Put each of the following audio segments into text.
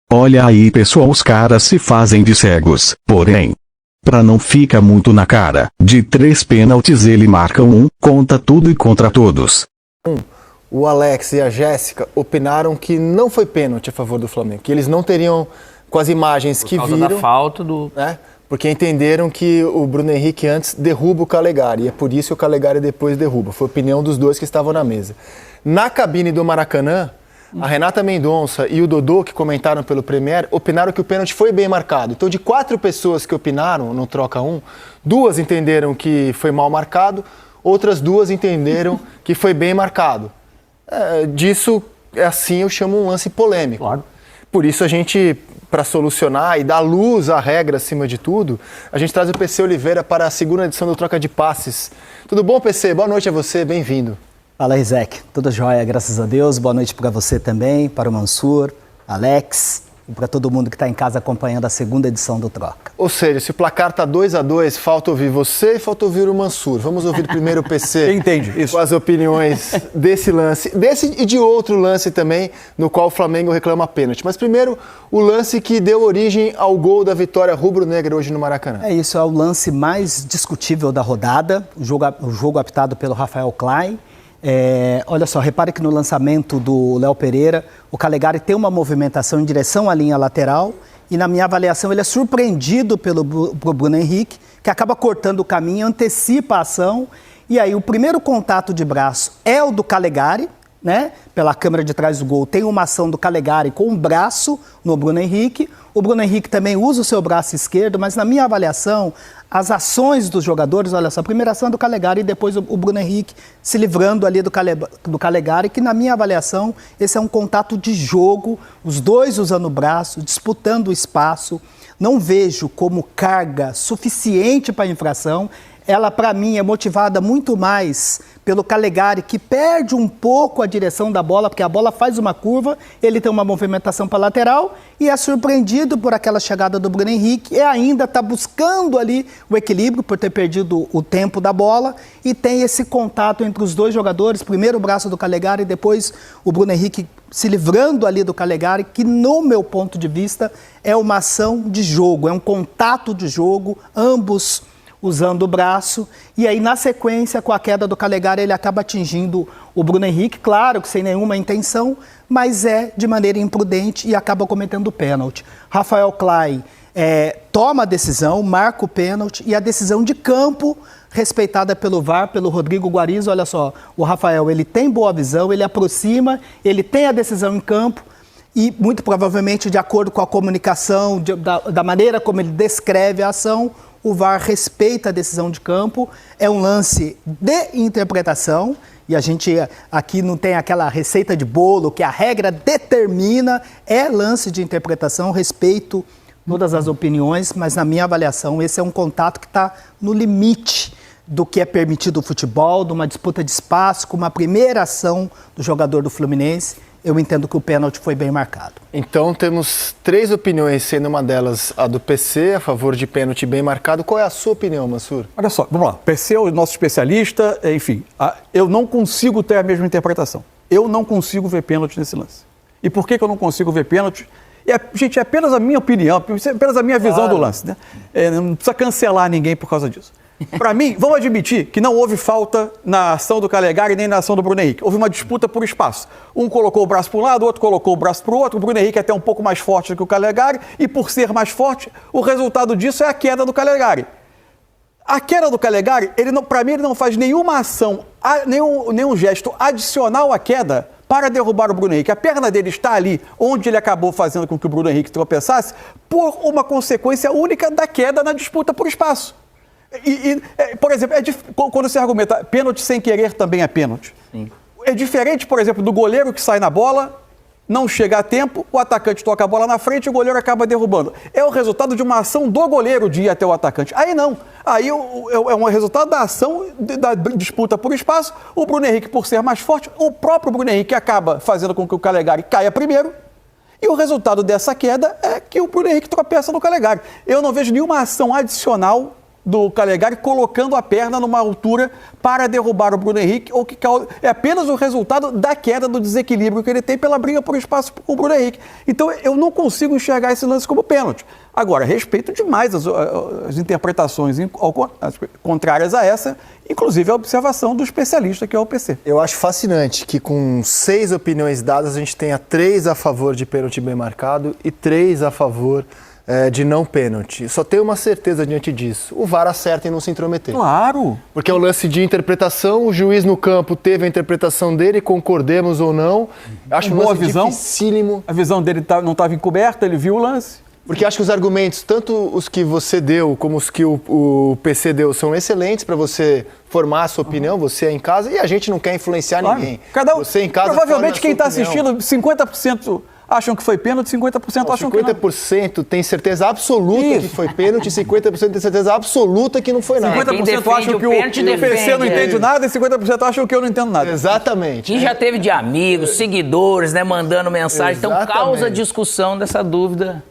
Olha aí pessoal, os caras se fazem de cegos, porém, pra não ficar muito na cara, de 3 pênaltis ele marca um, conta tudo e contra todos. O Alex e a Jéssica opinaram que não foi pênalti a favor do Flamengo, que eles não teriam, com as imagens que viram... Por causa da falta do... Né, porque entenderam que o Bruno Henrique antes derruba o Calegari, e é por isso que o Calegari depois derruba. Foi a opinião dos dois que estavam na mesa. Na cabine do Maracanã, a Renata Mendonça e o Dodô, que comentaram pelo Premier, opinaram que o pênalti foi bem marcado. Então, de 4 pessoas que opinaram no Troca 1, 2 entenderam que foi mal marcado, outras 2 entenderam que foi bem marcado. Disso, assim, eu chamo um lance polêmico. Claro. Por isso a gente, para solucionar e dar luz à regra acima de tudo, a gente traz o PC Oliveira para a segunda edição do Troca de Passes. Tudo bom, PC? Boa noite a você, bem-vindo. Fala, Rizek. Tudo jóia, graças a Deus. Boa noite para você também, para o Mansur, Alex e para todo mundo que está em casa acompanhando a segunda edição do Troca. Ou seja, se o placar está 2-2, falta ouvir você e falta ouvir o Mansur. Vamos ouvir primeiro o PC. Entende isso? Com as opiniões desse lance, desse e de outro lance também, no qual o Flamengo reclama pênalti. Mas primeiro, o lance que deu origem ao gol da vitória rubro-negra hoje no Maracanã. É isso, é o lance mais discutível da rodada, o jogo apitado pelo Rafael Klein. Olha só, repare que no lançamento do Léo Pereira, o Calegari tem uma movimentação em direção à linha lateral e na minha avaliação ele é surpreendido pelo Bruno Henrique, que acaba cortando o caminho, antecipa a ação e aí o primeiro contato de braço é o do Calegari, né? Pela câmera de trás do gol tem uma ação do Calegari com o braço no Bruno Henrique. O Bruno Henrique também usa o seu braço esquerdo, mas na minha avaliação, as ações dos jogadores, olha só, a primeira ação é do Calegari e depois o Bruno Henrique se livrando ali do Calegari, que na minha avaliação, esse é um contato de jogo, os dois usando o braço, disputando o espaço. Não vejo como carga suficiente para a infração. Ela, para mim, é motivada muito mais pelo Calegari, que perde um pouco a direção da bola, porque a bola faz uma curva, ele tem uma movimentação para a lateral e é surpreendido por aquela chegada do Bruno Henrique e ainda está buscando ali o equilíbrio por ter perdido o tempo da bola e tem esse contato entre os dois jogadores, primeiro o braço do Calegari e depois o Bruno Henrique se livrando ali do Calegari, que no meu ponto de vista é uma ação de jogo, é um contato de jogo, ambos usando o braço, e aí na sequência, com a queda do Calegari, ele acaba atingindo o Bruno Henrique, claro que sem nenhuma intenção, mas é de maneira imprudente e acaba cometendo o pênalti. Rafael Klein toma a decisão, marca o pênalti, e a decisão de campo, respeitada pelo VAR, pelo Rodrigo Guarizo. Olha só, o Rafael, ele tem boa visão, ele aproxima, ele tem a decisão em campo, e muito provavelmente, de acordo com a comunicação, da maneira como ele descreve a ação, o VAR respeita a decisão de campo, é um lance de interpretação, e a gente aqui não tem aquela receita de bolo que a regra determina, é lance de interpretação, respeito todas as opiniões, mas na minha avaliação esse é um contato que está no limite do que é permitido no futebol, de uma disputa de espaço, com uma primeira ação do jogador do Fluminense. Eu entendo que o pênalti foi bem marcado. Então temos 3 opiniões, sendo uma delas a do PC, a favor de pênalti bem marcado. Qual é a sua opinião, Mansur? Olha só, vamos lá. PC é o nosso especialista, enfim, eu não consigo ter a mesma interpretação. Eu não consigo ver pênalti nesse lance. E por que eu não consigo ver pênalti? Gente, é apenas a minha opinião, é apenas a minha visão do lance, né? Não precisa cancelar ninguém por causa disso. Para mim, vamos admitir que não houve falta na ação do Calegari nem na ação do Bruno Henrique. Houve uma disputa por espaço. Um colocou o braço para um lado, o outro colocou o braço para o outro. O Bruno Henrique é até um pouco mais forte do que o Calegari e, por ser mais forte, o resultado disso é a queda do Calegari. A queda do Calegari, para mim, ele não faz nenhuma ação, nenhum gesto adicional à queda para derrubar o Bruno Henrique. A perna dele está ali, onde ele acabou fazendo com que o Bruno Henrique tropeçasse, por uma consequência única da queda na disputa por espaço. Por exemplo, quando se argumenta pênalti sem querer também é pênalti. Sim. É diferente, por exemplo, do goleiro que sai na bola, não chega a tempo, o atacante toca a bola na frente e o goleiro acaba derrubando. É o resultado de uma ação do goleiro de ir até o atacante. Aí não. Aí é um resultado da ação da disputa por espaço. O Bruno Henrique, por ser mais forte, o próprio Bruno Henrique acaba fazendo com que o Calegari caia primeiro. E o resultado dessa queda é que o Bruno Henrique tropeça no Calegari. Eu não vejo nenhuma ação adicional do Calegari colocando a perna numa altura para derrubar o Bruno Henrique, ou que é apenas o resultado da queda do desequilíbrio que ele tem pela briga por espaço com o Bruno Henrique. Então eu não consigo enxergar esse lance como pênalti. Agora, respeito demais as interpretações contrárias a essa, inclusive a observação do especialista, que é o PC. Eu acho fascinante que com 6 opiniões dadas, a gente tenha 3 a favor de pênalti bem marcado e 3 a favor de não pênalti. Só tenho uma certeza diante disso. O VAR acerta em não se intrometer. Claro! Porque é um lance de interpretação, o juiz no campo teve a interpretação dele, concordemos ou não. Acho um lance dificílimo. A visão dele não estava encoberta, ele viu o lance. Porque acho que os argumentos, tanto os que você deu como os que o PC deu, são excelentes para você formar a sua opinião, você em casa, e a gente não quer influenciar ninguém. Você em casa, provavelmente quem está assistindo, 50% acham que foi pênalti, 50% acham que não. 50% tem certeza absoluta que foi pênalti, 50% tem certeza absoluta que não foi nada. 50% acham que o PC não entende nada e 50% acham que eu não entendo nada. Exatamente. Quem já teve de amigos, seguidores, né, mandando mensagem, então causa discussão dessa dúvida.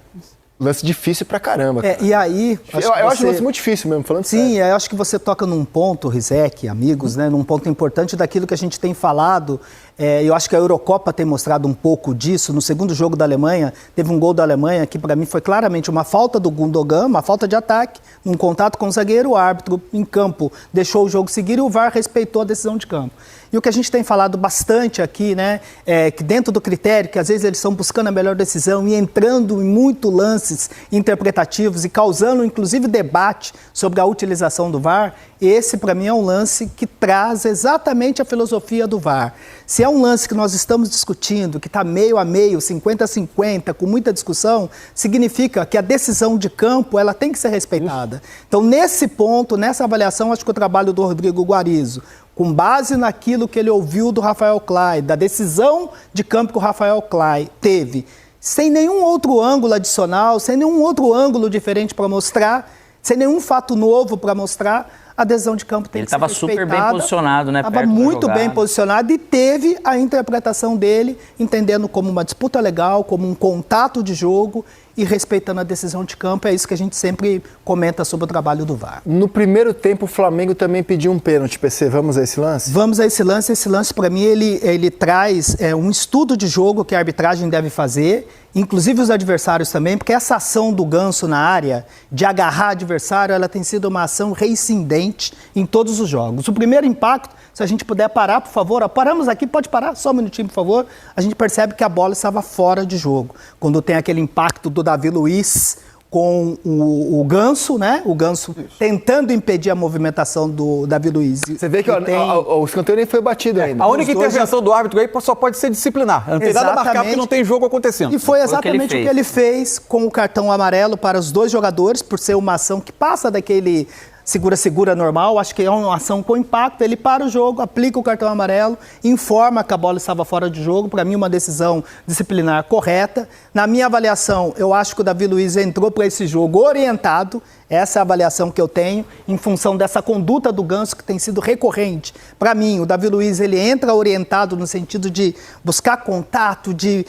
Lance difícil pra caramba. E aí... Eu acho um lance muito difícil mesmo, falando sério. Sim, eu acho que você toca num ponto, Rizek, amigos, né, num ponto importante daquilo que a gente tem falado. Eu acho que a Eurocopa tem mostrado um pouco disso. No segundo jogo da Alemanha, teve um gol da Alemanha que para mim foi claramente uma falta do Gundogan, uma falta de ataque, um contato com o zagueiro, o árbitro em campo deixou o jogo seguir e o VAR respeitou a decisão de campo. E o que a gente tem falado bastante aqui, né, é que dentro do critério, que às vezes eles estão buscando a melhor decisão e entrando em muito lances interpretativos e causando inclusive debate sobre a utilização do VAR, esse para mim é um lance que traz exatamente a filosofia do VAR. Se é um lance que nós estamos discutindo, que está meio a meio, 50-50, com muita discussão, significa que a decisão de campo ela tem que ser respeitada. Então, nesse ponto, nessa avaliação, acho que o trabalho do Rodrigo Guarizo, com base naquilo que ele ouviu do Rafael Klein, da decisão de campo que o Rafael Klein teve, sem nenhum outro ângulo adicional, sem nenhum outro ângulo diferente para mostrar, sem nenhum fato novo para mostrar, a decisão de campo tem que ser respeitada. Ele estava super bem posicionado, né? Estava muito bem posicionado e teve a interpretação dele, entendendo como uma disputa legal, como um contato de jogo e respeitando a decisão de campo. É isso que a gente sempre comenta sobre o trabalho do VAR. No primeiro tempo, o Flamengo também pediu um pênalti, PC. Vamos a esse lance? Vamos a esse lance. Esse lance, para mim, ele traz um estudo de jogo que a arbitragem deve fazer, inclusive os adversários também, porque essa ação do Ganso na área, de agarrar adversário, ela tem sido uma ação reincidente em todos os jogos. O primeiro impacto, se a gente puder parar, por favor, paramos aqui, pode parar, só um minutinho, por favor, a gente percebe que a bola estava fora de jogo. Quando tem aquele impacto do Davi Luiz com o Ganso, né? O Ganso tentando impedir a movimentação do Davi Luiz. Você vê que o escanteio nem foi batido ainda. A única intervenção do árbitro aí só pode ser disciplinar. Não tem nada a marcar porque não tem jogo acontecendo. E foi exatamente o que ele fez com o cartão amarelo para os dois jogadores, por ser uma ação que passa daquele segura-segura normal, acho que é uma ação com impacto, ele para o jogo, aplica o cartão amarelo, informa que a bola estava fora de jogo, para mim uma decisão disciplinar correta. Na minha avaliação, eu acho que o Davi Luiz entrou para esse jogo orientado, essa é a avaliação que eu tenho, em função dessa conduta do Ganso que tem sido recorrente. Para mim, o Davi Luiz, ele entra orientado no sentido de buscar contato, de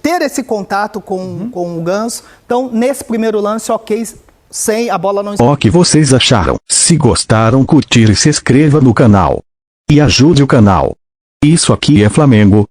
ter esse contato com o Ganso. Então, nesse primeiro lance, ok, sem a bola não... O que vocês acharam? Se gostaram, curtir e se inscreva no canal. E ajude o canal. Isso aqui é Flamengo,